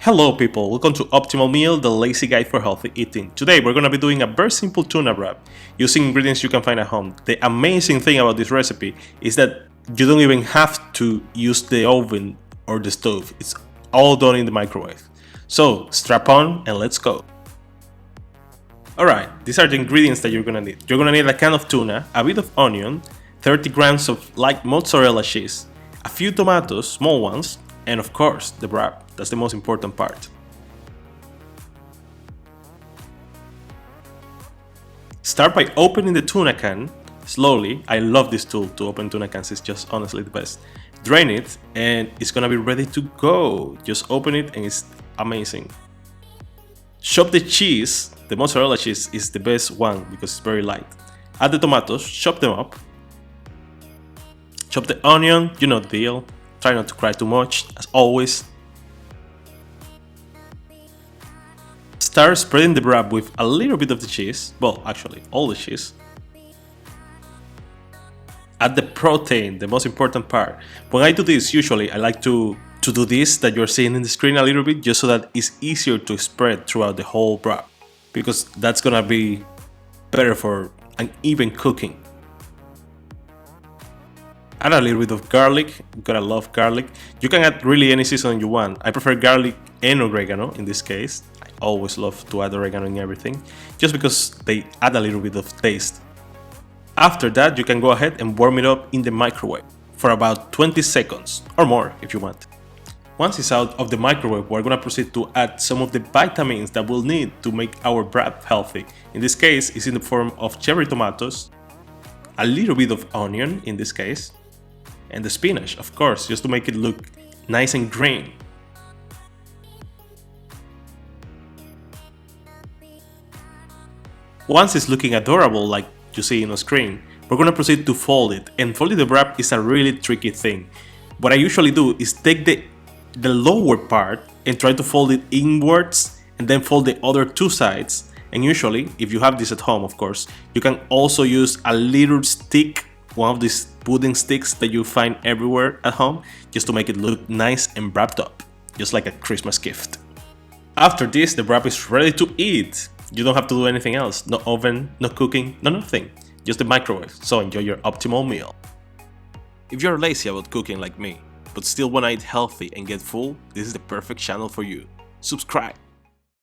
Hello people, welcome to Optimal Meal, the lazy guide for healthy eating. Today we're going to be doing a very simple tuna wrap using ingredients you can find at home. The amazing thing about this recipe is that you don't even have to use the oven or the stove. It's all done in the microwave. So strap on and let's go. Alright, these are the ingredients that you're going to need. You're going to need a can of tuna, a bit of onion, 30 grams of light mozzarella cheese, a few tomatoes, small ones, and of course the wrap. That's the most important part. Start by opening the tuna can slowly. I love this tool to open tuna cans, it's just honestly the best. Drain it and it's gonna be ready to go. Just open it and it's amazing. Chop the cheese. The mozzarella cheese is the best one because it's very light. Add the tomatoes, chop them up. Chop the onion, you know the deal. Try not to cry too much, as always. Start spreading the wrap with a little bit of the cheese, well actually all the cheese. Add the protein, the most important part. When I do this, usually I like to do this that you're seeing in the screen a little bit, just so that it's easier to spread throughout the whole wrap, because that's gonna be better for an even cooking. Add a little bit of garlic, you gotta love garlic. You can add really any seasoning you want. I prefer garlic and oregano in this case. I always love to add oregano in everything, just because they add a little bit of taste. After that, you can go ahead and warm it up in the microwave for about 20 seconds or more if you want. Once it's out of the microwave, we're gonna proceed to add some of the vitamins that we'll need to make our wrap healthy. In this case, it's in the form of cherry tomatoes, a little bit of onion in this case, and the spinach, of course, just to make it look nice and green. Once it's looking adorable like you see on the screen, we're gonna proceed to fold it, and folding the wrap is a really tricky thing. What I usually do is take the lower part and try to fold it inwards and then fold the other two sides. And usually, if you have this at home, of course, you can also use a little stick, one of these wooden sticks that you find everywhere at home, just to make it look nice and wrapped up, just like a Christmas gift. After this, the wrap is ready to eat. You don't have to do anything else, no oven, no cooking, no nothing, just the microwave, so enjoy your optimal meal. If you're lazy about cooking like me, but still wanna eat healthy and get full, this is the perfect channel for you. Subscribe!